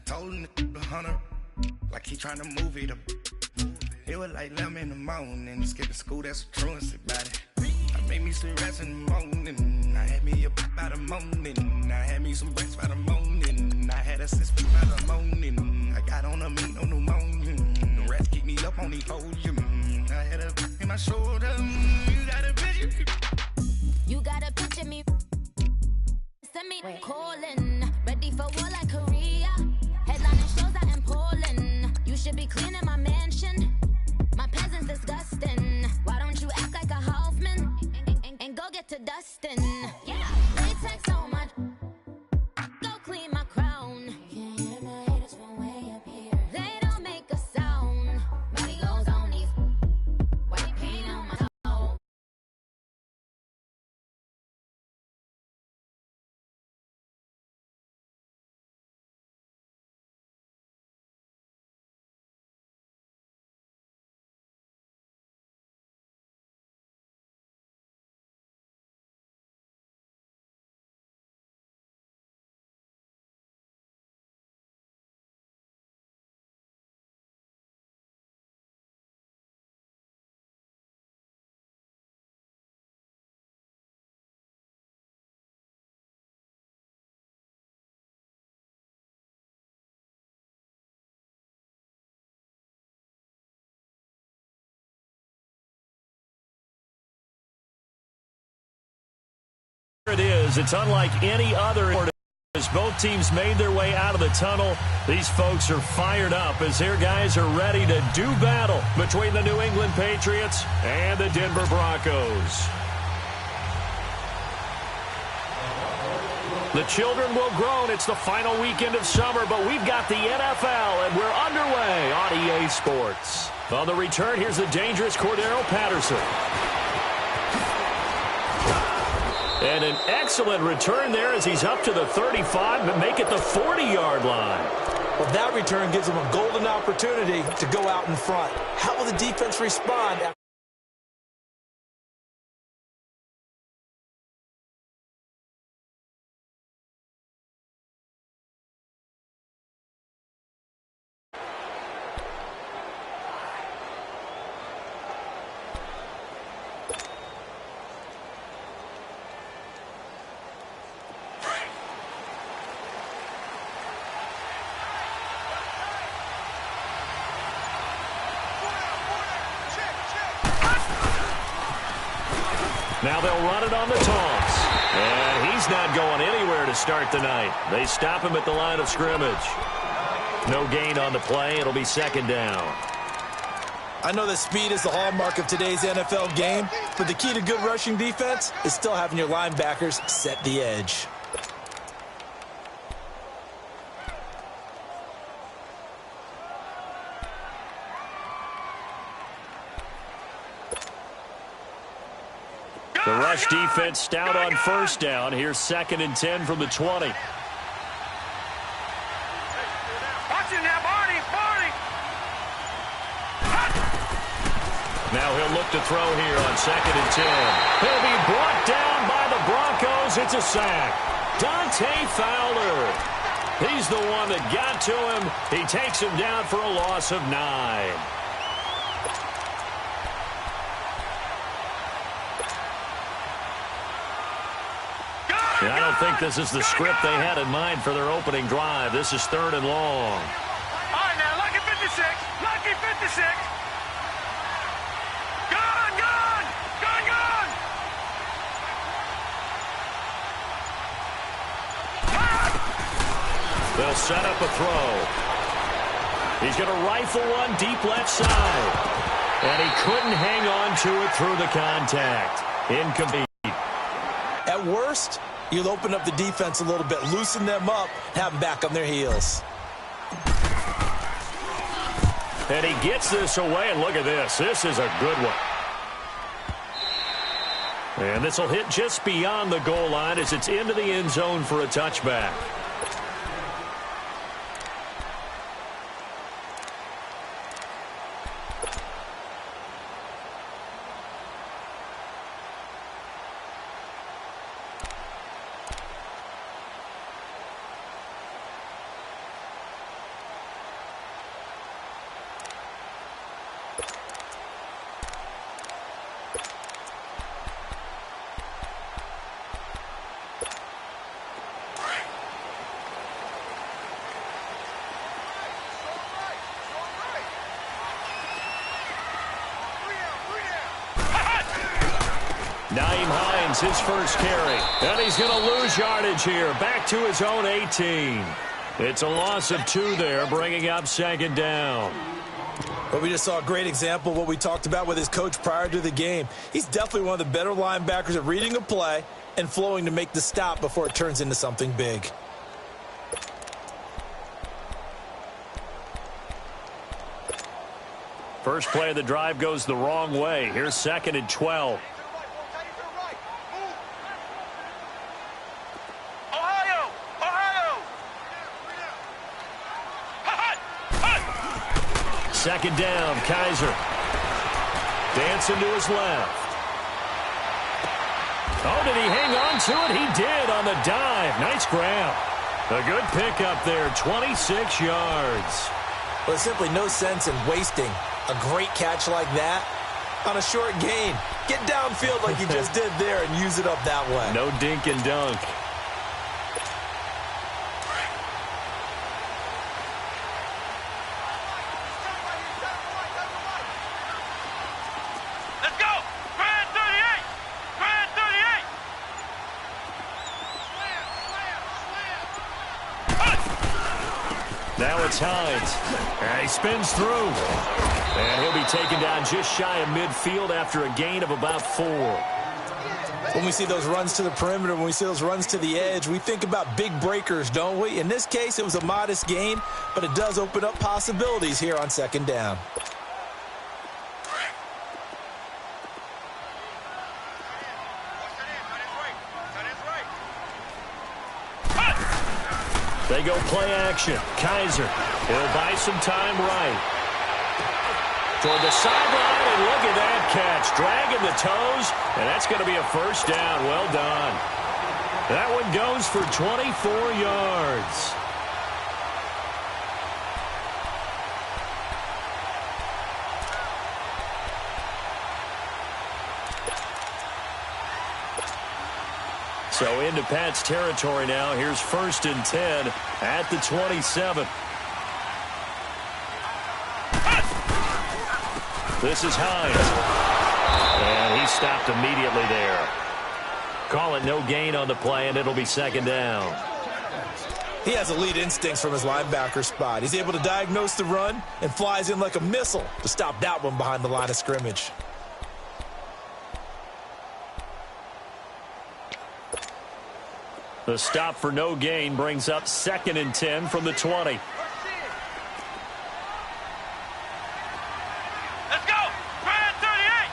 told him the hunter, like he trying to move it up. It was like 11 in the morning, skipping school, that's a truancy about it. I made me some rest in the morning, I had me a pop by the morning, I had me some breaks by the morning, I had a six pack by the morning, I got on a meat on the morning, the rats keep me up on the podium, I had a in my shoulder, you got a picture. You got a picture me, send me calling, ready for war like Korea, headlining shows out in Poland, you should be cleaning my mansion, my peasants disgusting, why don't you act like a Hoffman, and go get to dustin', yeah, latex on my, go clean my crown, you can hear my haters from way up here, they don't make a sound, body goes on these, white paint on my toe. It is. It's unlike any other. As both teams made their way out of the tunnel, these folks are fired up as their guys are ready to do battle between the New England Patriots and the Denver Broncos. The children will groan. It's the final weekend of summer, but we've got the NFL, and we're underway on EA Sports. On the return, here's the dangerous Cordero Patterson. And an excellent return there as he's up to the 35, but make it the 40-yard line. Well, that return gives him a golden opportunity to go out in front. How will the defense respond? Now they'll run it on the toss. And he's not going anywhere to start the night. They stop him at the line of scrimmage. No gain on the play. It'll be second down. I know that speed is the hallmark of today's NFL game, but the key to good rushing defense is still having your linebackers set the edge. The rush defense stout on first down. Here's 2nd and 10 from the 20. Watch him now, Barney. Now he'll look to throw here on 2nd and 10. He'll be brought down by the Broncos. It's a sack. Dante Fowler. He's the one that got to him. He takes him down for a loss of 9. I don't think this is the script they had in mind for their opening drive. This is 3rd and long. All right, now, lucky 56. Lucky 56. Gone. They'll set up a throw. He's going to rifle one deep left side. And he couldn't hang on to it through the contact. Incomplete. At worst, you'll open up the defense a little bit, loosen them up, have them back on their heels. And he gets this away, and look at this. This is a good one. And this will hit just beyond the goal line as it's into the end zone for a touchback. Nyheim Hines, his first carry. And he's going to lose yardage here. Back to his own 18. It's a loss of 2 there, bringing up second down. But we just saw a great example of what we talked about with his coach prior to the game. He's definitely one of the better linebackers at reading a play and flowing to make the stop before it turns into something big. First play of the drive goes the wrong way. Here's 2nd and 12. Ohio! Ohio! 2nd down, Kaiser. Dancing to his left. Oh, did he hang on to it? He did on the dive. Nice grab. A good pickup there, 26 yards. Well, there's simply no sense in wasting a great catch like that on a short gain. Get downfield like you just did there and use it up that way. No dink and dunk. Let's go! Grand 38! Grand 38! Now it's Hines. And he spins through. And he'll be taken down just shy of midfield after a gain of about 4. When we see those runs to the perimeter, when we see those runs to the edge, we think about big breakers, don't we? In this case, it was a modest gain, but it does open up possibilities here on 2nd down. They go play action. Kaiser, he'll buy some time right. Toward the sideline, and look at that catch. Dragging the toes, and that's going to be a first down. Well done. That one goes for 24 yards. So into Pat's territory now. Here's 1st and 10 at the 27. This is Hines. And he stopped immediately there. Call it no gain on the play, and it'll be 2nd down. He has elite instincts from his linebacker spot. He's able to diagnose the run and flies in like a missile to stop that one behind the line of scrimmage. The stop for no gain brings up 2nd and 10 from the 20. Let's go! Grand 38!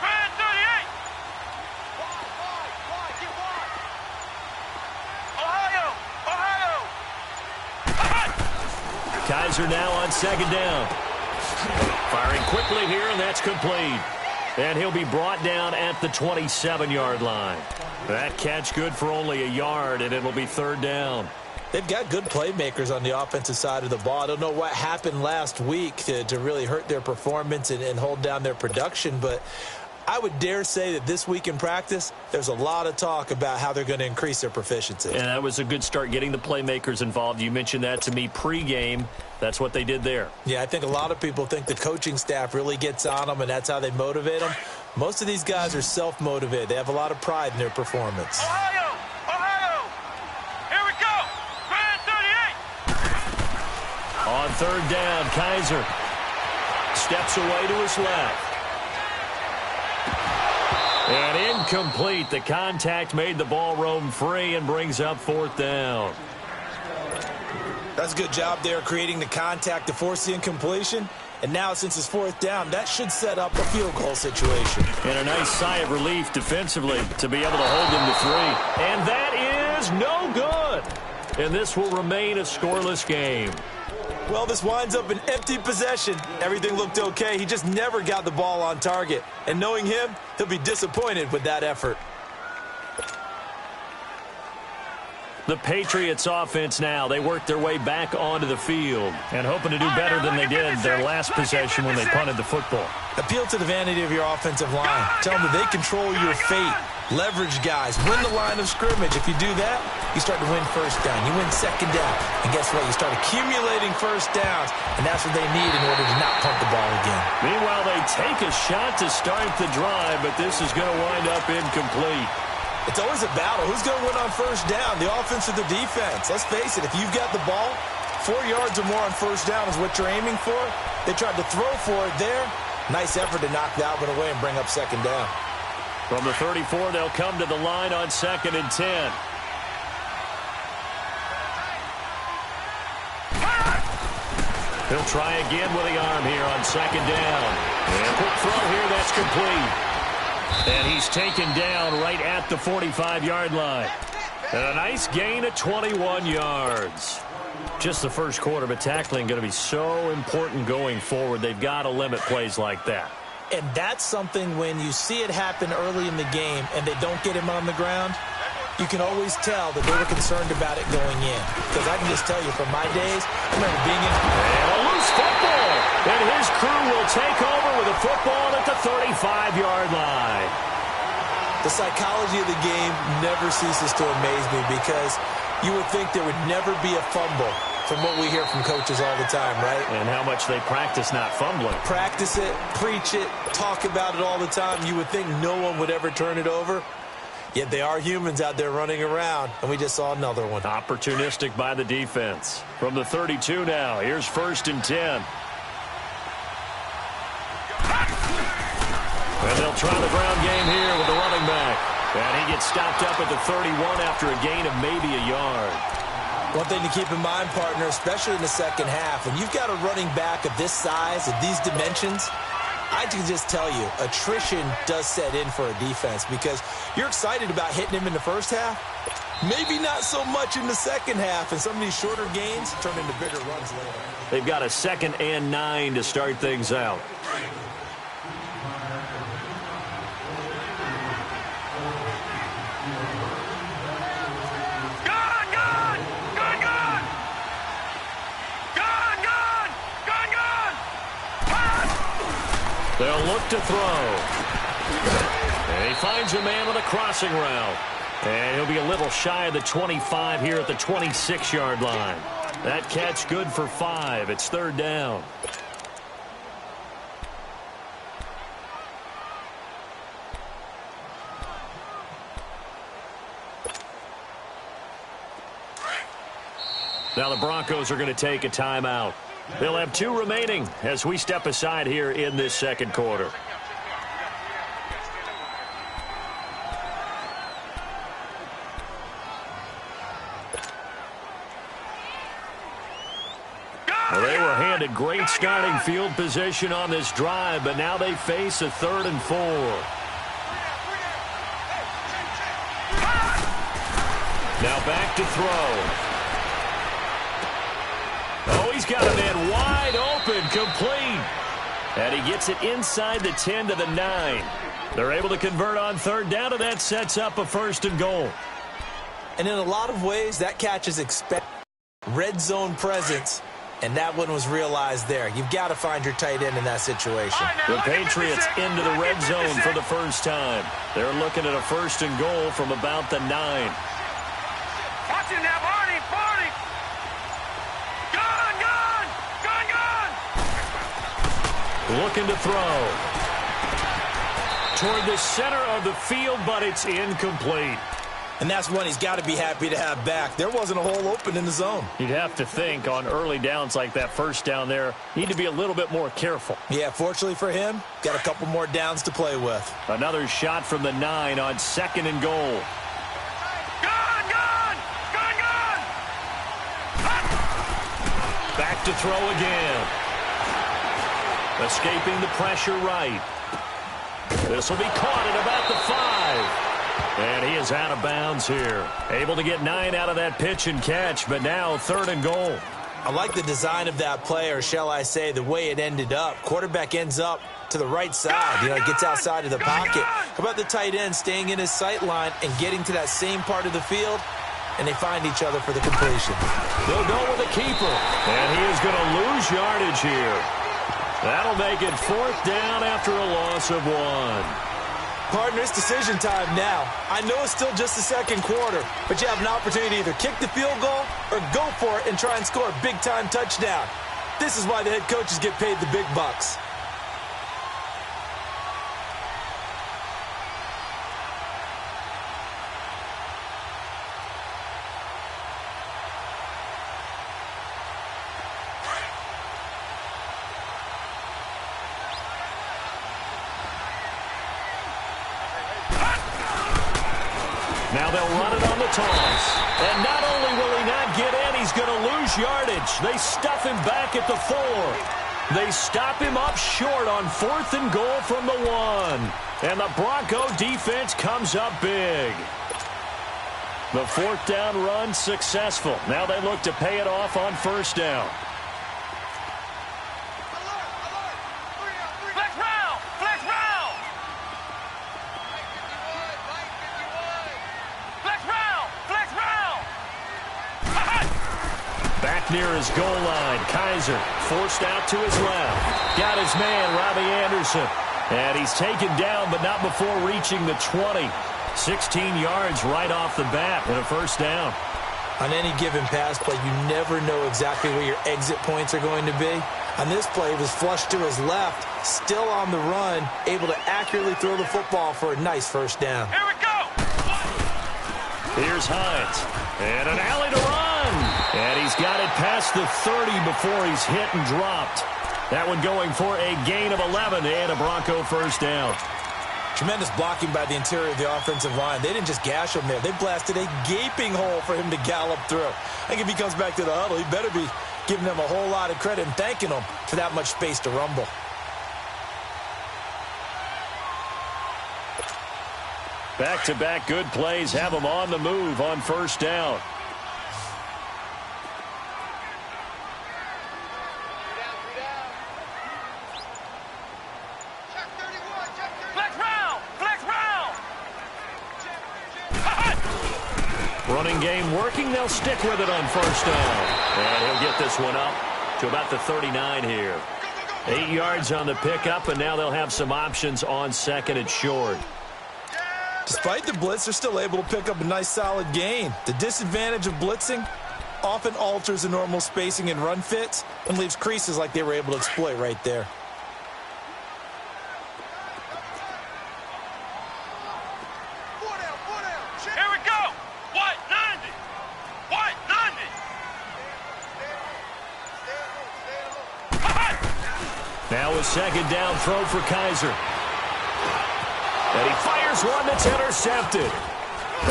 Grand 38! Ohio! Ohio! Kaiser now on 2nd down. Firing quickly here, and that's complete. And he'll be brought down at the 27-yard line. That catch good for only a yard, and it'll be 3rd down. They've got good playmakers on the offensive side of the ball. I don't know what happened last week to really hurt their performance and hold down their production, but I would dare say that this week in practice, there's a lot of talk about how they're going to increase their proficiency. And that was a good start getting the playmakers involved. You mentioned that to me pregame. That's what they did there. Yeah, I think a lot of people think the coaching staff really gets on them, and that's how they motivate them. Most of these guys are self-motivated. They have a lot of pride in their performance. Ohio! Ohio! Here we go! Grand 38! On 3rd down, Kaiser steps away to his left. And incomplete. The contact made the ball roam free and brings up 4th down. That's a good job there creating the contact to force the incompletion. And now, since it's 4th down, that should set up a field goal situation. And a nice sigh of relief defensively to be able to hold them to 3. And that is no good. And this will remain a scoreless game. Well, this winds up an empty possession. Everything looked okay. He just never got the ball on target. And knowing him, he'll be disappointed with that effort. The Patriots offense now, they work their way back onto the field and hoping to do better than they did their last possession when they punted the football. Appeal to the vanity of your offensive line. Tell them that they control your fate. Leverage guys. Win the line of scrimmage. If you do that, you start to win first down. You win second down. And guess what? You start accumulating first downs, and that's what they need in order to not punt the ball again. Meanwhile, they take a shot to start the drive, but this is going to wind up incomplete. It's always a battle. Who's going to win on first down, the offense or the defense? Let's face it, if you've got the ball, 4 yards or more on first down is what you're aiming for. They tried to throw for it there. Nice effort to knock that one away and bring up second down. From the 34, they'll come to the line on 2nd and 10. He'll try again with the arm here on 2nd down. And quick throw here, that's complete. And he's taken down right at the 45-yard line. And a nice gain of 21 yards. Just the first quarter, but tackling going to be so important going forward. They've got to limit plays like that. And that's something when you see it happen early in the game and they don't get him on the ground, you can always tell that they were concerned about it going in. Because I can just tell you from my days, I remember being in... And a loose football. And his crew will take over with a football at the 35-yard line. The psychology of the game never ceases to amaze me because you would think there would never be a fumble from what we hear from coaches all the time, right? And how much they practice not fumbling. Practice it, preach it, talk about it all the time. You would think no one would ever turn it over. Yet they are humans out there running around, and we just saw another one. Opportunistic by the defense. From the 32 now, here's 1st and 10. And they'll try the ground game here with the running back. And he gets stopped up at the 31 after a gain of maybe a yard. One thing to keep in mind, partner, especially in the second half, when you've got a running back of this size, of these dimensions, I can just tell you, attrition does set in for a defense because you're excited about hitting him in the first half. Maybe not so much in the second half, and some of these shorter gains turn into bigger runs later. They've got a 2nd and 9 to start things out. They'll look to throw. And he finds a man with a crossing route. And he'll be a little shy of the 25 here at the 26-yard line. That catch good for 5. It's 3rd down. Now the Broncos are going to take a timeout. They'll have 2 remaining as we step aside here in this second quarter. Well, they were handed great starting field position on this drive, but now they face a 3rd and 4. Now back to throw. Oh, he's got a man wide open, complete. And he gets it inside the 10 to the 9. They're able to convert on 3rd down, and that sets up a 1st and goal. And in a lot of ways, that catch is expected. Red zone presence, and that one was realized there. You've got to find your tight end in that situation. The Patriots into the red zone for the first time. They're looking at a 1st and goal from about the 9. Watch it now, Barney, Barney. Looking to throw. Toward the center of the field, but it's incomplete. And that's one he's got to be happy to have back. There wasn't a hole open in the zone. You'd have to think on early downs like that first down there, need to be a little bit more careful. Yeah, fortunately for him, got a couple more downs to play with. Another shot from the 9 on 2nd and goal. Back to throw again. Escaping the pressure right. This will be caught at about the 5. And he is out of bounds here. Able to get 9 out of that pitch and catch, but now 3rd and goal. I like the design of that play, or shall I say the way it ended up. Quarterback ends up to the right side. You know, he gets outside of the pocket. How about the tight end staying in his sight line and getting to that same part of the field? And they find each other for the completion. They'll go with a keeper. And he is going to lose yardage here. That'll make it 4th down after a loss of 1. Partner, it's decision time now. I know it's still just the second quarter, but you have an opportunity to either kick the field goal or go for it and try and score a big-time touchdown. This is why the head coaches get paid the big bucks. Now they'll run it on the toss. And not only will he not get in, he's going to lose yardage. They stuff him back at the 4. They stop him up short on 4th and goal from the 1. And the Bronco defense comes up big. The 4th down run successful. Now they look to pay it off on 1st down. Near his goal line, Kaiser forced out to his left. Got his man, Robbie Anderson. And he's taken down, but not before reaching the 20. 16 yards right off the bat and a 1st down. On any given pass play, you never know exactly where your exit points are going to be. On this play, it was flushed to his left, still on the run, able to accurately throw the football for a nice 1st down. Here we go! Here's Hines. And an alley to run. And he's got it past the 30 before he's hit and dropped. That one going for a gain of 11 and a Bronco 1st down. Tremendous blocking by the interior of the offensive line. They didn't just gash him there. They blasted a gaping hole for him to gallop through. I think if he comes back to the huddle, he better be giving them a whole lot of credit and thanking them for that much space to rumble. Back-to-back good plays have him on the move on 1st down. Running game working. They'll stick with it on 1st down. And he'll get this one up to about the 39 here. 8 yards on the pickup, and now they'll have some options on 2nd and short. Despite the blitz, they're still able to pick up a nice solid gain. The disadvantage of blitzing often alters the normal spacing and run fits and leaves creases like they were able to exploit right there. Here we go! What? 90! What? 90! Now a 2nd down throw for Kaiser. And he fires one that's intercepted.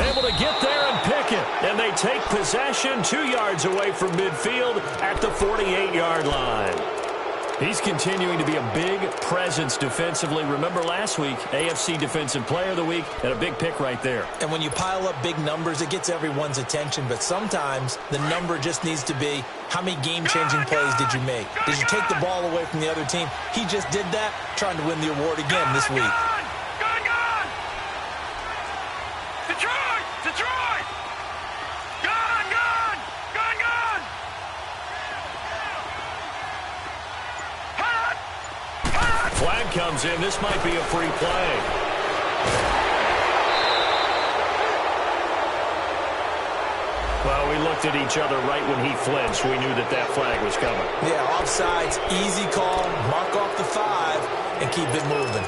Able to get there and pick it. And they take possession 2 yards away from midfield at the 48-yard line. He's continuing to be a big presence defensively. Remember last week, AFC Defensive Player of the Week, and a big pick right there. And when you pile up big numbers, it gets everyone's attention. But sometimes the number just needs to be, how many game-changing plays did you make? Did you take the ball away from the other team? He just did that, trying to win the award again this week. Detroit! Gun! Gun! Gun! Gun! Hot! Hot! Flag comes in. This might be a free play. Well, we looked at each other right when he flinched. We knew that that flag was coming. Yeah, offsides, easy call, mark off the 5, and keep it moving.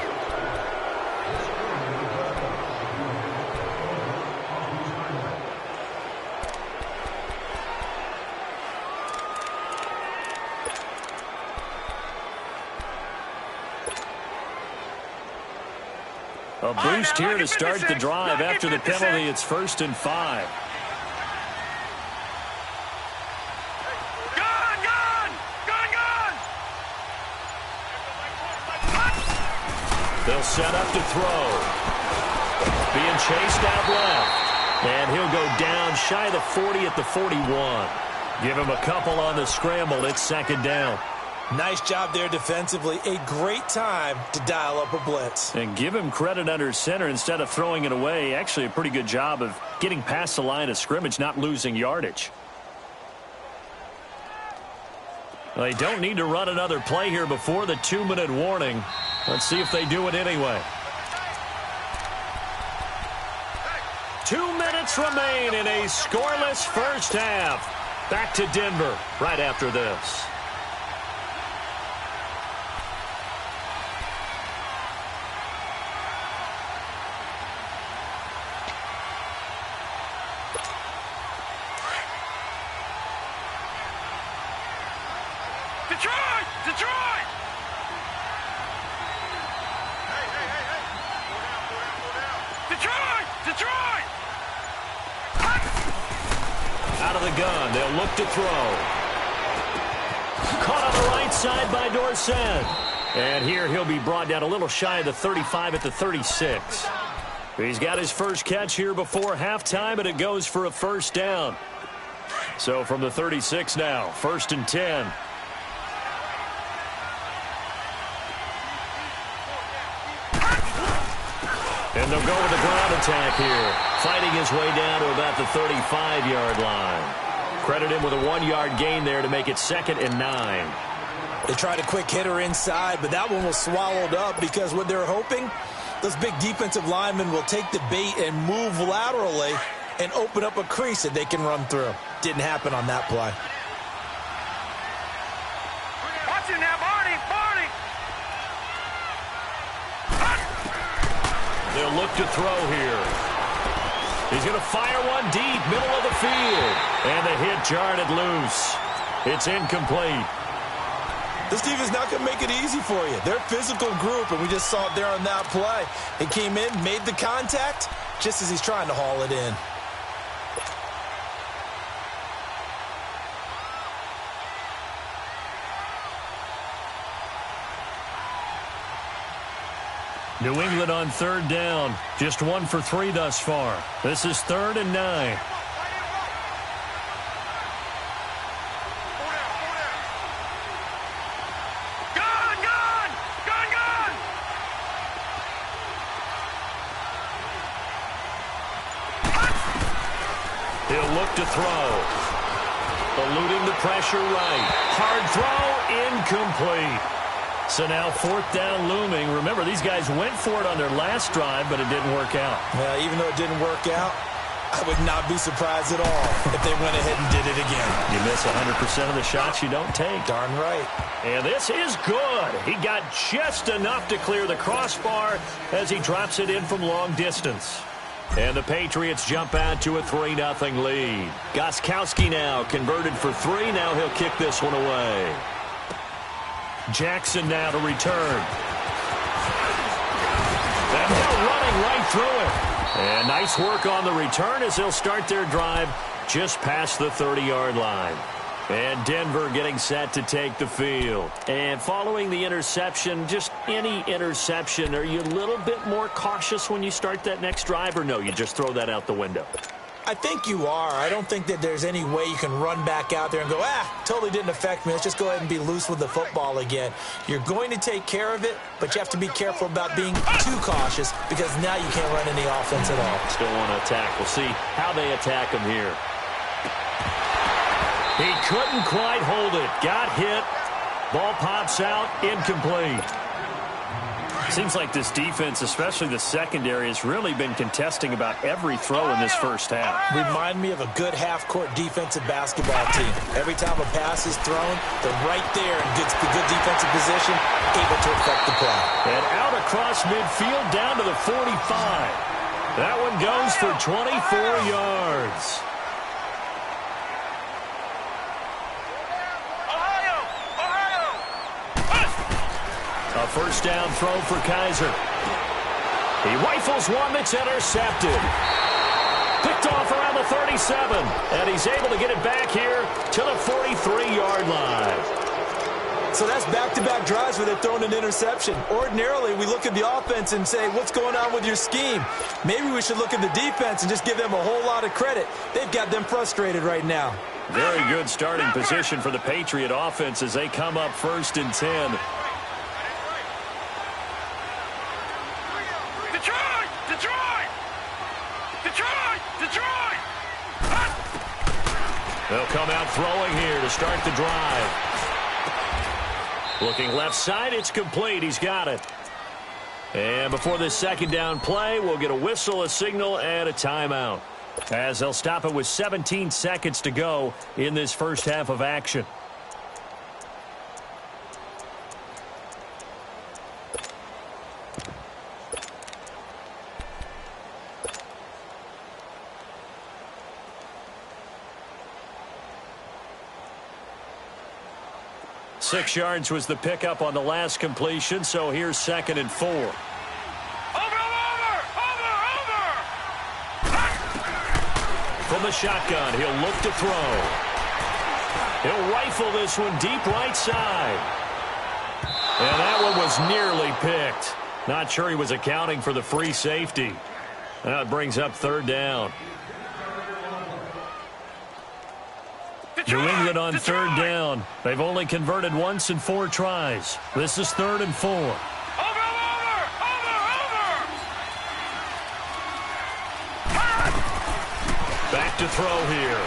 A boost here to start the drive. After the penalty, it's 1st and 5. Gun! Gun! Gun! Gun! They'll set up to throw. Being chased out left. And he'll go down shy of the 40 at the 41. Give him a couple on the scramble. It's 2nd down. Nice job there defensively. A great time to dial up a blitz. And give him credit under center instead of throwing it away. Actually a pretty good job of getting past the line of scrimmage, not losing yardage. Well, they don't need to run another play here before the 2-minute warning. Let's see if they do it anyway. minutes remain in a scoreless first half. Back to Denver right after this. Detroit! Detroit! Detroit! Detroit! Out of the gun, they'll look to throw. Caught on the right side by Dorsett. And here he'll be brought down a little shy of the 35 at the 36. He's got his first catch here before halftime, and it goes for a first down. So from the 36 now, 1st and 10. And they'll go with the ground attack here, fighting his way down to about the 35-yard line. Credit him with a 1-yard gain there to make it 2nd and 9. They tried a quick hitter inside, but that one was swallowed up because what they're hoping, those big defensive linemen will take the bait and move laterally and open up a crease that they can run through. Didn't happen on that play. Watch him now, Barney! Barney! They'll look to throw here. He's going to fire one deep, middle of the field. And the hit jarred it loose. It's incomplete. This defense is not going to make it easy for you. They're a physical group, and we just saw it there on that play. He came in, made the contact, just as he's trying to haul it in. New England on 3rd down. Just 1 for 3 thus far. This is 3rd and 9. Gun! Gun! Gun! Gun! He'll look to throw. Eluding the pressure right. Hard throw, incomplete. So now 4th down looming. Remember, these guys went for it on their last drive, but it didn't work out. Yeah, even though it didn't work out, I would not be surprised at all if they went ahead and did it again. You miss 100% of the shots you don't take. Darn right. And this is good. He got just enough to clear the crossbar as he drops it in from long distance. And the Patriots jump out to a 3-0 lead. Gostkowski now converted for 3. Now he'll kick this one away. Jackson now to return. And they're running right through it. And nice work on the return as they'll start their drive just past the 30-yard line. And Denver getting set to take the field. And following the interception, just any interception, are you a little bit more cautious when you start that next drive, or no, you just throw that out the window? I think you are. I don't think that there's any way you can run back out there and go, totally didn't affect me. Let's just go ahead and be loose with the football again. You're going to take care of it, but you have to be careful about being too cautious because now you can't run any offense at all. Still want to attack. We'll see how they attack him here. He couldn't quite hold it. Got hit. Ball pops out. Incomplete. Seems like this defense, especially the secondary, has really been contesting about every throw in this first half. Remind me of a good half-court defensive basketball team. Every time a pass is thrown, they're right there in good defensive position, able to affect the play. And out across midfield down to the 45. That one goes for 24 yards. A first down throw for Kaiser. He rifles one that's intercepted. Picked off around the 37. And he's able to get it back here to the 43-yard line. So that's back-to-back drives where they're throwing an interception. Ordinarily, we look at the offense and say, what's going on with your scheme? Maybe we should look at the defense and just give them a whole lot of credit. They've got them frustrated right now. Very good starting position for the Patriot offense as they come up 1st and 10. They'll come out throwing here to start the drive. Looking left side, it's complete. He's got it. And before this 2nd down play, we'll get a whistle, a signal, and a timeout. As they'll stop it with 17 seconds to go in this first half of action. Six yards was the pickup on the last completion, so here's 2nd and 4. Over! From the shotgun, he'll look to throw. He'll rifle this one deep right side. And that one was nearly picked. Not sure he was accounting for the free safety. Now it brings up 3rd down. New England on 3rd down. They've only converted once in 4 tries. This is 3rd and 4. Over! Back to throw here.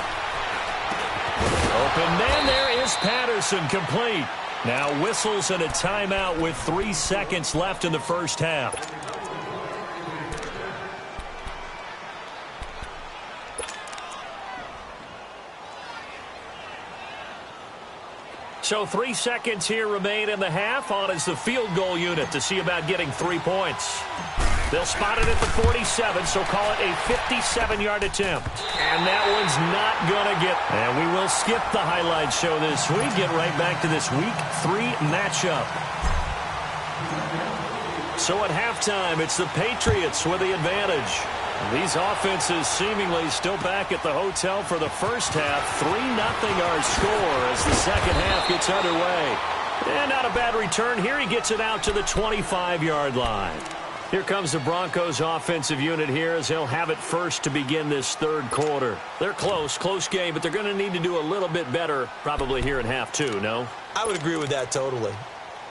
Open man, there is Patterson, complete. Now whistles and a timeout with 3 seconds left in the first half. So 3 seconds here remain in the half. On is the field goal unit to see about getting 3 points. They'll spot it at the 47, so call it a 57-yard attempt. And that one's not going to get. And we will skip the highlight show this week. Get right back to this Week 3 matchup. So at halftime, it's the Patriots with the advantage. These offenses seemingly still back at the hotel for the first half. 3-0 our score as the second half gets underway. And not a bad return here. He gets it out to the 25-yard line. Here comes the Broncos offensive unit here as they'll have it first to begin this 3rd quarter. They're close game, but they're going to need to do a little bit better probably here in half 2, no? I would agree with that totally.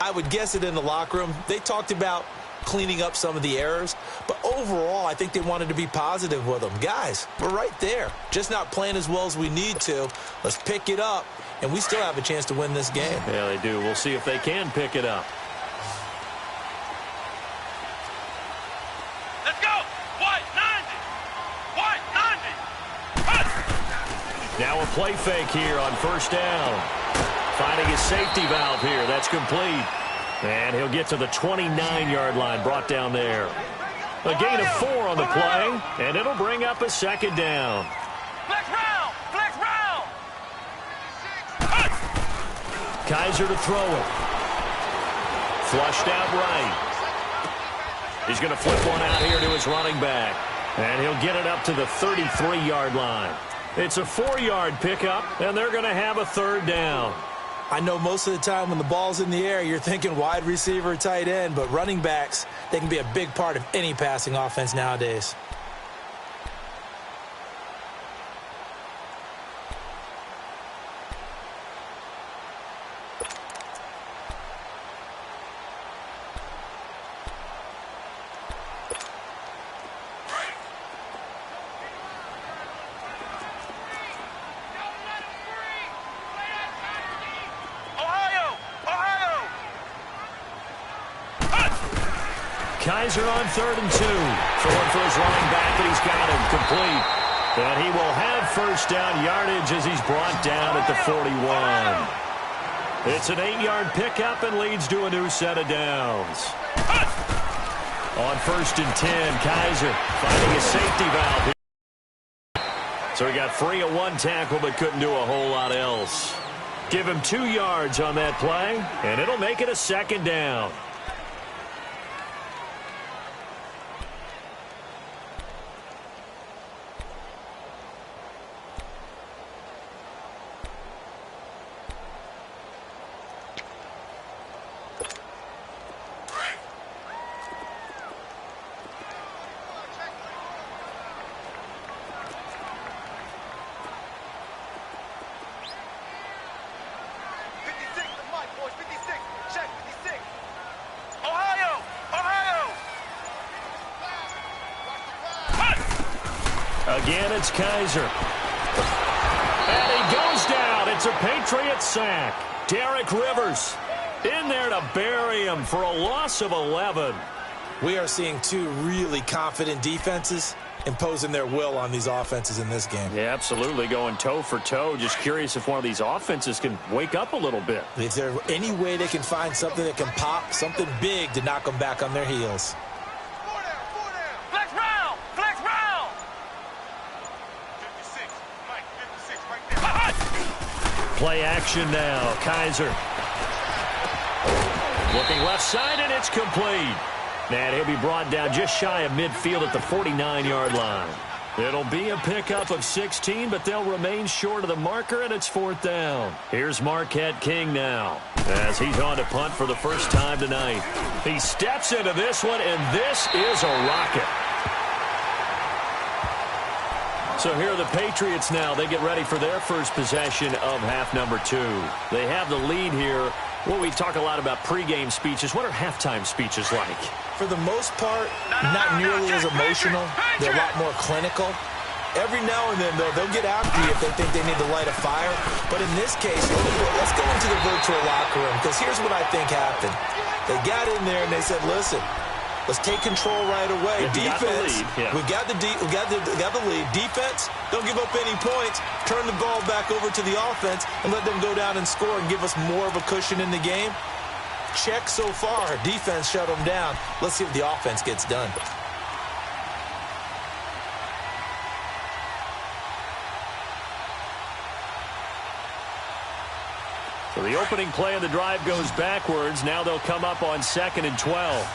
I would guess it in the locker room. They talked about cleaning up some of the errors, but overall I think they wanted to be positive with them. Guys, we're right there, just not playing as well as we need to. Let's pick it up, and we still have a chance to win this game. Yeah, they do. We'll see if they can pick it up. Let's go! White 90! Now a play fake here on 1st down. Finding his safety valve here. That's complete. And he'll get to the 29-yard line, brought down there. A gain of 4 on the play, and it'll bring up a 2nd down. Flex round! Kaiser to throw it. Flushed out right. He's going to flip one out here to his running back. And he'll get it up to the 33-yard line. It's a 4-yard pickup, and they're going to have a 3rd down. I know most of the time when the ball's in the air, you're thinking wide receiver, tight end, but running backs, they can be a big part of any passing offense nowadays. Kaiser on 3rd and 2. Throwing for his running back, and he's got him complete. And he will have 1st down yardage as he's brought down at the 41. It's an 8-yard pickup and leads to a new set of downs. On 1st and 10, Kaiser finding his safety valve here. So he got free of 1 tackle but couldn't do a whole lot else. Give him 2 yards on that play, and it'll make it a 2nd down. Again, it's Kaiser. And he goes down. It's a Patriot sack. Derek Rivers in there to bury him for a loss of 11. We are seeing 2 really confident defenses, imposing their will on these offenses in this game. Yeah, absolutely, going toe for toe. Just curious if one of these offenses can wake up a little bit. Is there any way they can find something that can pop, something big to knock them back on their heels? Flex round! Flex round! 56. Mike, 56 right there. Play action now. Kaiser. Looking left side, and it's complete. And he'll be brought down just shy of midfield at the 49-yard line. It'll be a pickup of 16, but they'll remain short of the marker, and it's 4th down. Here's Marquette King now, as he's on to punt for the first time tonight. He steps into this one, and this is a rocket. So here are the Patriots now. They get ready for their first possession of half number 2. They have the lead here. Well, we talk a lot about pregame speeches. What are halftime speeches like? For the most part, not nearly as emotional. They're a lot more clinical. Every now and then, though, they'll get after you if they think they need to light a fire. But in this case, let's go into the virtual locker room, because here's what I think happened. They got in there and they said, listen, let's take control right away. Defense, we got the lead. Defense, don't give up any points. Turn the ball back over to the offense and let them go down and score and give us more of a cushion in the game. Check so far. Defense shut them down. Let's see if the offense gets done. So the opening play of the drive goes backwards. Now they'll come up on 2nd and 12.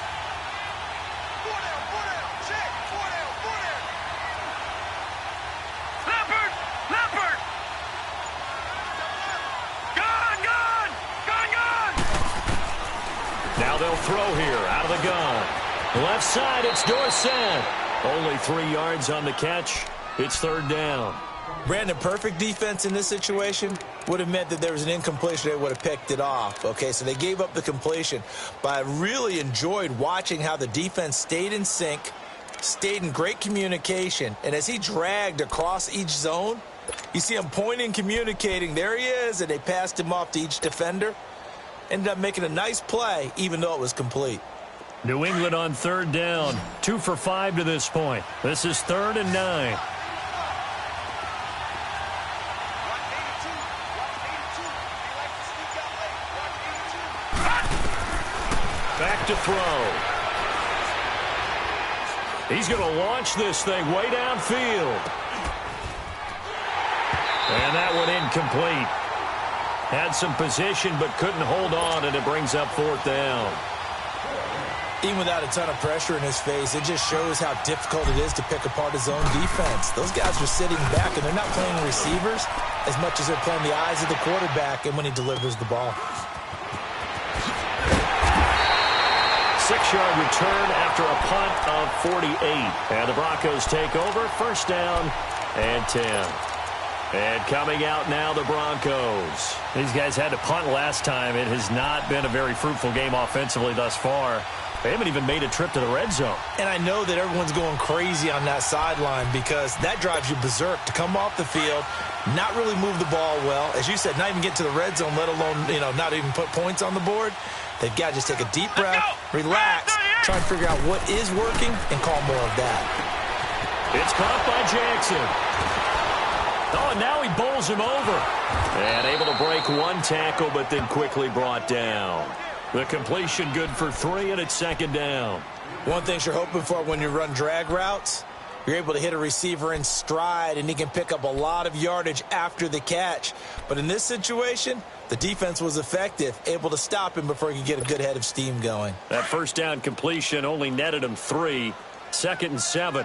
Now they'll throw here out of the gun. Left side, it's Dorsett. Only 3 yards on the catch. It's 3rd down. Brandon, perfect defense in this situation would have meant that there was an incompletion. They would have picked it off. Okay, so they gave up the completion. But I really enjoyed watching how the defense stayed in sync, stayed in great communication. And as he dragged across each zone, you see him pointing, communicating. There he is, and they passed him off to each defender. Ended up making a nice play, even though it was complete. New England on 3rd down. 2 for 5 to this point. This is 3rd and 9. Back to throw. He's going to launch this thing way downfield. And that one incomplete. Had some position but couldn't hold on, and it brings up 4th down. Even without a ton of pressure in his face, it just shows how difficult it is to pick apart his own defense. Those guys are sitting back, and they're not playing receivers as much as they're playing the eyes of the quarterback and when he delivers the ball. 6-yard return after a punt of 48. And the Broncos take over. 1st down and 10. And coming out now, the Broncos. These guys had to punt last time. It has not been a very fruitful game offensively thus far. They haven't even made a trip to the red zone. And I know that everyone's going crazy on that sideline because that drives you berserk to come off the field, not really move the ball well. As you said, not even get to the red zone, let alone, not even put points on the board. They've got to just take a deep breath, relax, try and figure out what is working, and call more of that. It's caught by Jackson. Oh, and now he bowls him over. And able to break one tackle, but then quickly brought down. The completion good for 3, and it's 2nd down. One thing you're hoping for when you run drag routes, you're able to hit a receiver in stride, and he can pick up a lot of yardage after the catch. But in this situation, the defense was effective, able to stop him before he could get a good head of steam going. That 1st down completion only netted him 3. 2nd and 7.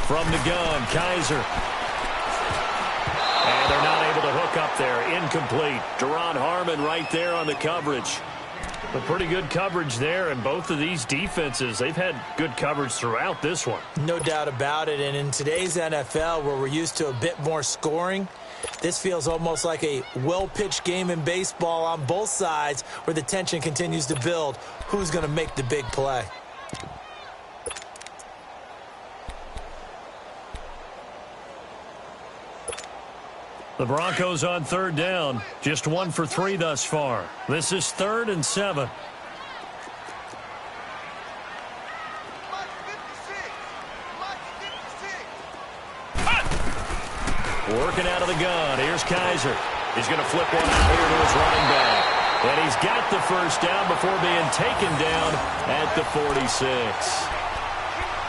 From the gun, Kaiser. And they're not able to hook up there. Incomplete. Deron Harmon right there on the coverage. But pretty good coverage there, and both of these defenses, they've had good coverage throughout this one. No doubt about it, and in today's NFL, where we're used to a bit more scoring, this feels almost like a well-pitched game in baseball on both sides where the tension continues to build. Who's going to make the big play? The Broncos on 3rd down. Just 1 for 3 thus far. This is 3rd and 7. Working out of the gun. Here's Kaiser. He's going to flip one out here to his running back. And he's got the first down before being taken down at the 46.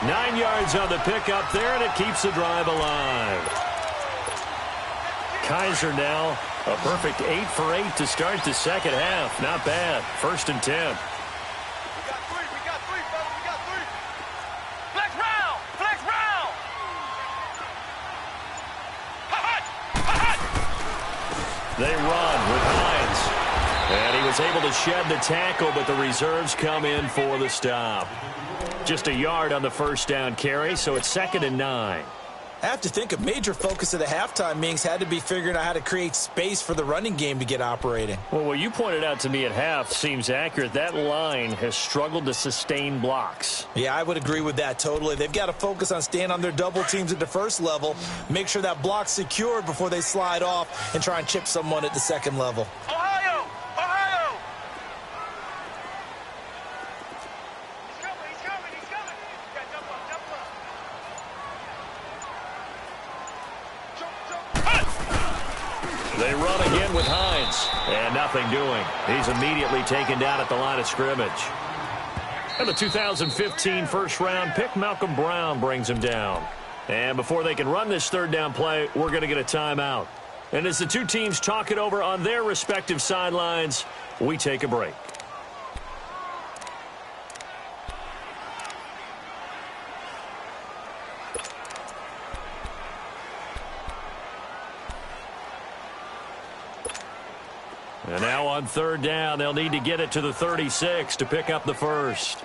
9 yards on the pickup there, and it keeps the drive alive. Kaiser now a perfect 8 for 8 to start the second half. Not bad. 1st and 10. They run with Hines. And he was able to shed the tackle, but the reserves come in for the stop. Just a yard on the first down carry, so it's 2nd and 9. I have to think a major focus of the halftime meetings had to be figuring out how to create space for the running game to get operating. Well, what you pointed out to me at half seems accurate. That line has struggled to sustain blocks. Yeah, I would agree with that totally. They've got to focus on staying on their double teams at the first level, make sure that block's secured before they slide off and try and chip someone at the second level. Ohio! Ohio! He's coming! Yeah, double up. They run again with Hines, and nothing doing. He's immediately taken down at the line of scrimmage. And the 2015 first-round pick, Malcolm Brown, brings him down. And before they can run this third down play, we're going to get a timeout. And as the two teams talk it over on their respective sidelines, we take a break. And now on third down, they'll need to get it to the 36 to pick up the first.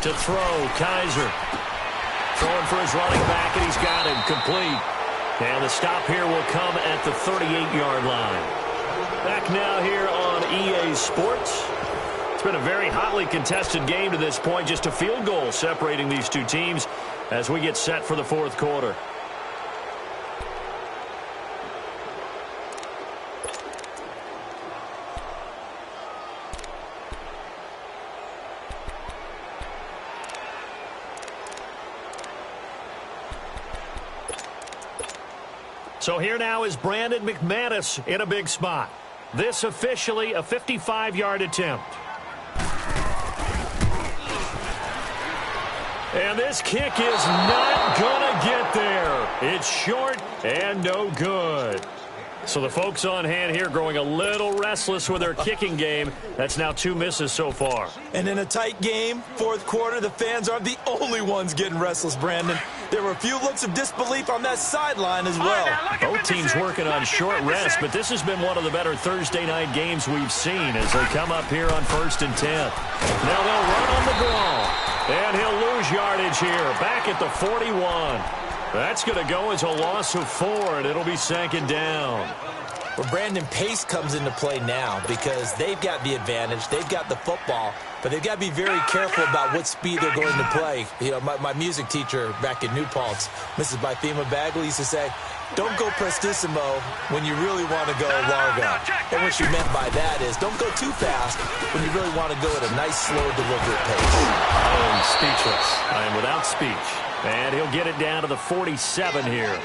To throw, Kaiser. Throwing for his running back, and he's got him complete. And the stop here will come at the 38-yard line. Back now here on EA Sports. It's been a very hotly contested game to this point. Just a field goal separating these two teams as we get set for the fourth quarter. So here now is Brandon McManus in a big spot. This officially a 55-yard attempt. And this kick is not going to get there. It's short and no good. So the folks on hand here growing a little restless with their kicking game. That's now 2 misses so far. And in a tight game, fourth quarter, the fans aren't the only ones getting restless, Brandon. There were a few looks of disbelief on that sideline as well. Both teams working on short rest, but this has been one of the better Thursday night games we've seen as they come up here on 1st and 10. Now they'll run on the draw, and he'll lose yardage here, back at the 41. That's going to go as a loss of 4, and it'll be 2nd down. Well, Brandon, pace comes into play now because they've got the advantage. They've got the football, but they've got to be very careful about what speed they're going to play. You know, my music teacher back in New Paltz, Mrs. Bythema Bagley, used to say, don't go prestissimo when you really want to go largo. And what she meant by that is don't go too fast when you really want to go at a nice, slow, deliberate pace. I am speechless. I am without speech. And he'll get it down to the 47 here.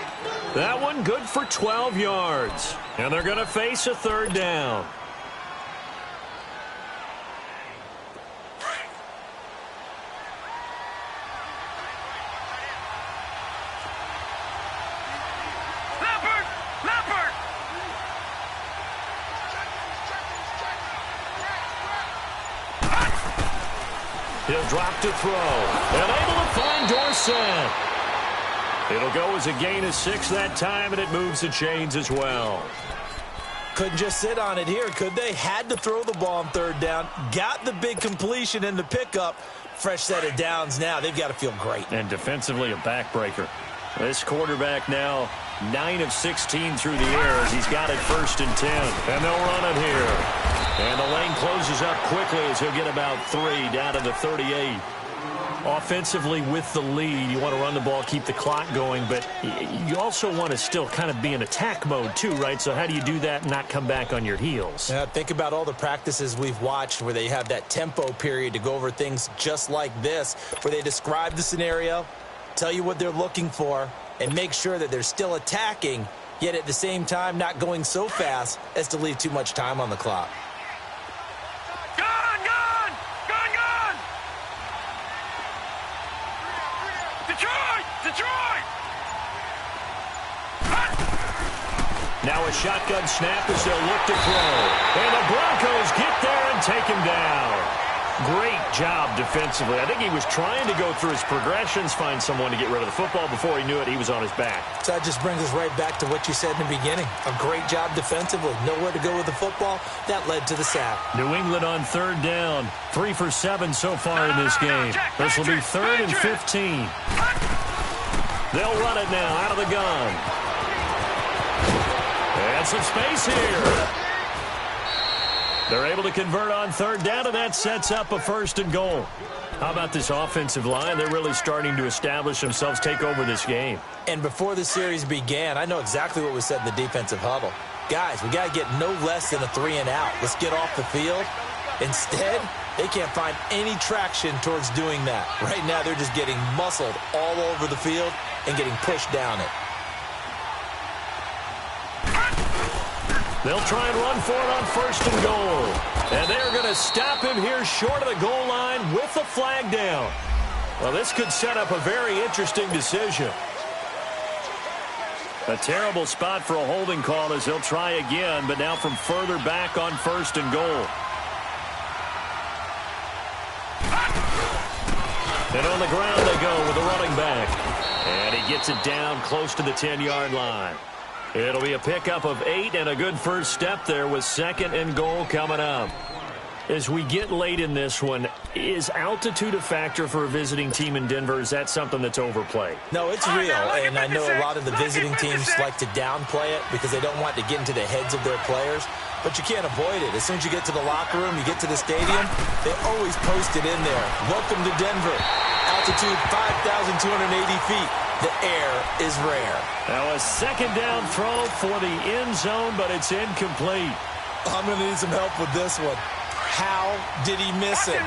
That one good for 12 yards. And they're going to face a third down. He'll drop to throw. And able to find Dorsett. It'll go as a gain of 6 that time, and it moves the chains as well. Couldn't just sit on it here, could they? Had to throw the ball on third down. Got the big completion in the pickup. Fresh set of downs now. They've got to feel great. And defensively, a backbreaker. This quarterback now 9 of 16 through the air as he's got it 1st and 10. And they'll run it here. And the lane closes up quickly as he'll get about 3 down to the 38. Offensively with the lead, you want to run the ball, keep the clock going, but you also want to still kind of be in attack mode too, right? So how do you do that and not come back on your heels? Yeah, think about all the practices we've watched where they have that tempo period to go over things just like this, where they describe the scenario, tell you what they're looking for, and make sure that they're still attacking, yet at the same time not going so fast as to leave too much time on the clock. Detroit! Now a shotgun snap as they'll look to throw. And the Broncos get there and take him down. Great job defensively. I think he was trying to go through his progressions, find someone to get rid of the football. Before he knew it, he was on his back. So that just brings us right back to what you said in the beginning. A great job defensively. Nowhere to go with the football. That led to the sack. New England on third down. 3 for 7 so far in this game. This will be 3rd and 15. They'll run it now out of the gun. And some space here. They're able to convert on third down, and that sets up a 1st and goal. How about this offensive line? They're really starting to establish themselves, take over this game. And before the series began, I know exactly what was said in the defensive huddle. Guys, we got to get no less than a 3-and-out. Let's get off the field. Instead, they can't find any traction towards doing that. Right now, they're just getting muscled all over the field and getting pushed down it. They'll try and run for it on 1st and goal. And they're going to stop him here short of the goal line with the flag down. Well, this could set up a very interesting decision. A terrible spot for a holding call as they'll try again, but now from further back on 1st and goal. And on the ground they go with the running back. And he gets it down close to the 10-yard line. It'll be a pickup of 8 and a good first step there with 2nd and goal coming up. As we get late in this one, is altitude a factor for a visiting team in Denver? Is that something that's overplayed? No, it's real, and I know a lot of the visiting teams like to downplay it because they don't want to get into the heads of their players, but you can't avoid it. As soon as you get to the locker room, you get to the stadium, they always post it in there. Welcome to Denver. Altitude 5,280 feet. The air is rare. Now a 2nd down throw for the end zone, but it's incomplete. I'm going to need some help with this one. How did he miss it?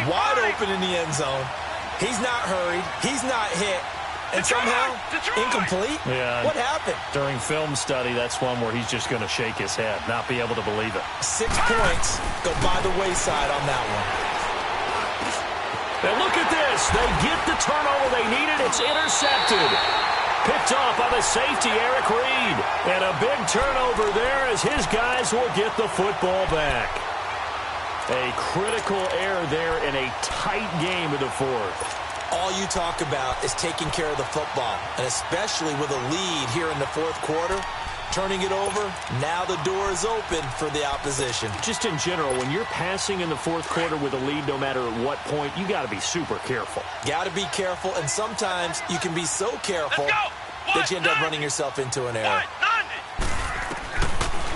Wide open in the end zone. He's not hurried. He's not hit. And somehow, incomplete? Yeah. What happened? During film study, that's one where he's just going to shake his head, not be able to believe it. 6 points go by the wayside on that one. And look at this. They get the turnover they needed. It's intercepted. Picked off by the safety, Eric Reed. And a big turnover there as his guys will get the football back. A critical error there in a tight game of the 4th. All you talk about is taking care of the football, and especially with a lead here in the 4th quarter. Turning it over, now the door is open for the opposition. Just in general, when you're passing in the 4th quarter with a lead, no matter at what point, you got to be super careful. Got to be careful, and sometimes you can be so careful that you end up running yourself into an error.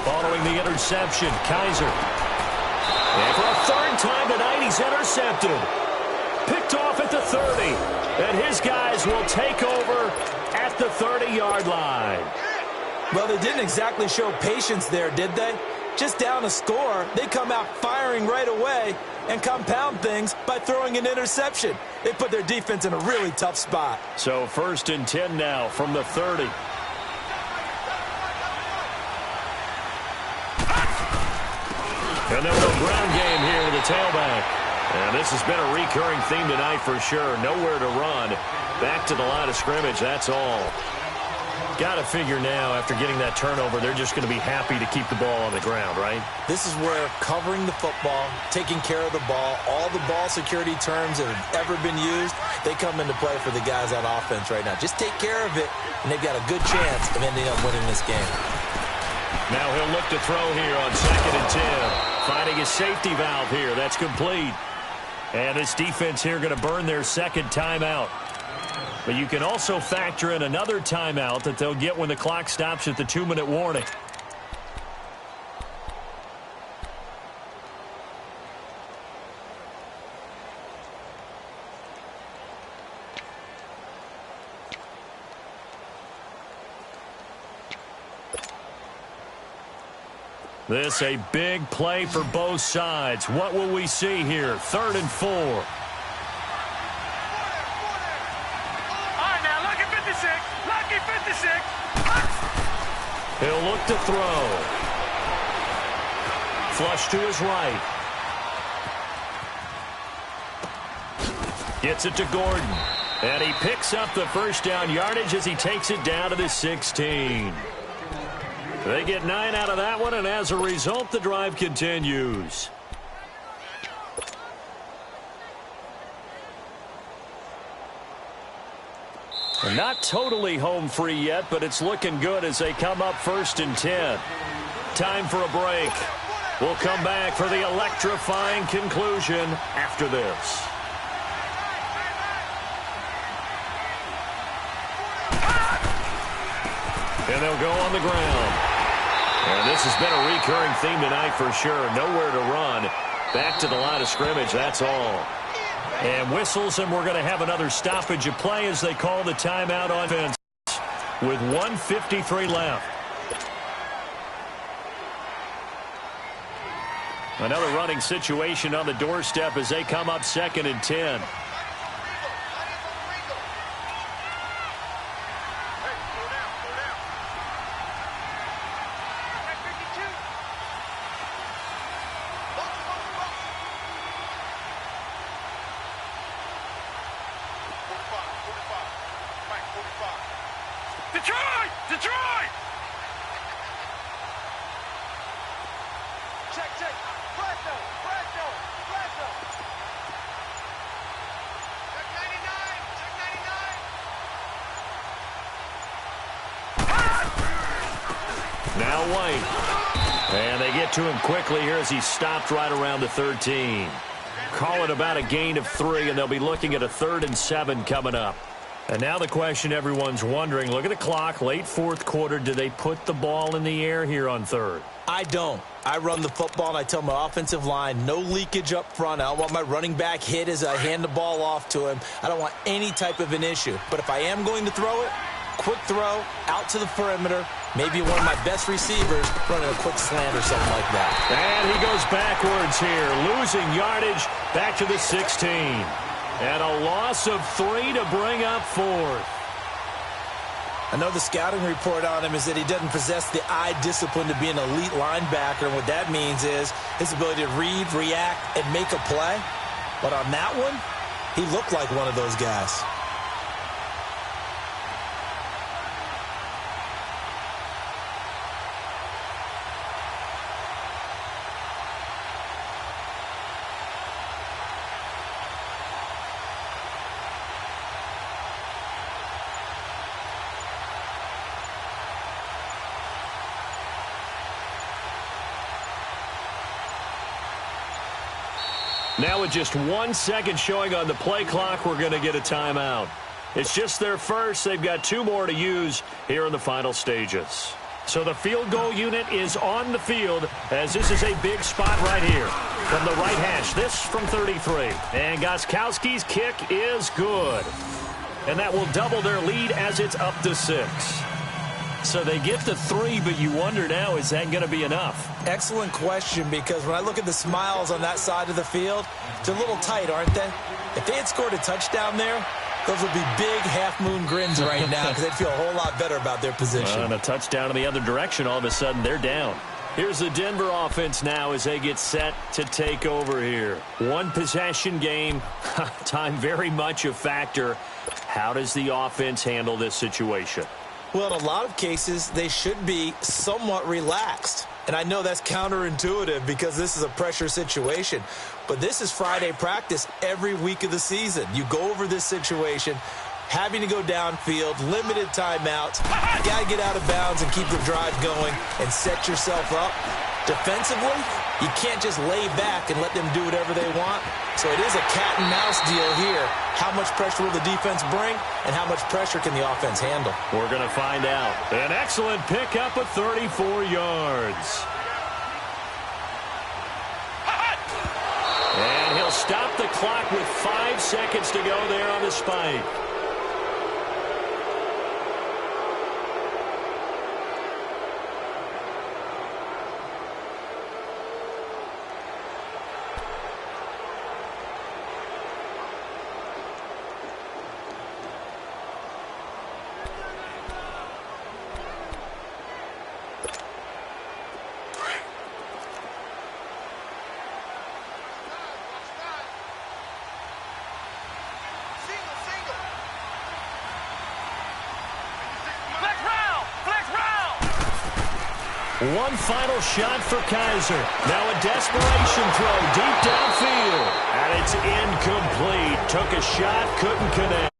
Following the interception, Kaiser. And for a 3rd time tonight, he's intercepted. Picked off at the 30. And his guys will take over at the 30-yard line. Well, they didn't exactly show patience there, did they? Just down a score, they come out firing right away and compound things by throwing an interception. They put their defense in a really tough spot. So 1st and 10 now from the 30. And then we'll ground game here with the tailback. And this has been a recurring theme tonight for sure. Nowhere to run. Back to the line of scrimmage, that's all. Got to figure now, after getting that turnover, they're just going to be happy to keep the ball on the ground, right? This is where covering the football, taking care of the ball, all the ball security terms that have ever been used, they come into play for the guys on offense right now. Just take care of it, and they've got a good chance of ending up winning this game. Now he'll look to throw here on 2nd and 10. Finding his safety valve here. That's complete. And this defense here going to burn their 2nd timeout. But you can also factor in another timeout that they'll get when the clock stops at the 2-minute warning. This a big play for both sides. What will we see here? 3rd and 4. All right, now, lucky 56. Lucky 56. He'll look to throw. Flush to his right. Gets it to Gordon. And he picks up the first down yardage as he takes it down to the 16. They get 9 out of that one, and as a result, the drive continues. They're not totally home free yet, but it's looking good as they come up 1st and 10. Time for a break. We'll come back for the electrifying conclusion after this. And they'll go on the ground. And this has been a recurring theme tonight for sure. Nowhere to run. Back to the line of scrimmage, that's all. And whistles, and we're going to have another stoppage of play as they call the timeout on offense with 1:53 left. Another running situation on the doorstep as they come up 2nd and 10. Detroit! Detroit! Check, check. Presto, presto, presto. Check 99, check 99. Now White. And they get to him quickly here as he stopped right around the 13. Call it about a gain of 3, and they'll be looking at a 3rd and 7 coming up. And now the question everyone's wondering, look at the clock, late 4th quarter, do they put the ball in the air here on 3rd? I don't. I run the football, and I tell my offensive line, no leakage up front. I don't want my running back hit as I hand the ball off to him. I don't want any type of an issue. But if I am going to throw it, quick throw, out to the perimeter, maybe one of my best receivers running a quick slant or something like that. And he goes backwards here, losing yardage back to the 16. And a loss of 3 to bring up 4th. I know the scouting report on him is that he doesn't possess the eye discipline to be an elite linebacker. And what that means is his ability to read, react, and make a play. But on that one, he looked like one of those guys. Now with just 1 second showing on the play clock, we're going to get a timeout. It's just their first. They've got 2 more to use here in the final stages. So the field goal unit is on the field as this is a big spot right here from the right hash. This from 33. And Gostkowski's kick is good. And that will double their lead as it's up to 6. So they get to 3, but you wonder now, is that going to be enough? Excellent question, because when I look at the smiles on that side of the field, they're a little tight, aren't they? If they had scored a touchdown there, those would be big half-moon grins right now because they'd feel a whole lot better about their position. And a touchdown in the other direction, all of a sudden they're down. Here's the Denver offense now as they get set to take over here. 1 possession game, time very much a factor. How does the offense handle this situation? Well, in a lot of cases, they should be somewhat relaxed. And I know that's counterintuitive because this is a pressure situation. But this is Friday practice every week of the season. You go over this situation, having to go downfield, limited timeouts. You got to get out of bounds and keep the drive going and set yourself up. Defensively, you can't just lay back and let them do whatever they want. So it is a cat and mouse deal here. How much pressure will the defense bring, and how much pressure can the offense handle? We're going to find out. An excellent pickup of 34 yards. And he'll stop the clock with 5 seconds to go there on the spike. One final shot for Kaiser. Now a desperation throw deep downfield. And it's incomplete. Took a shot, couldn't connect.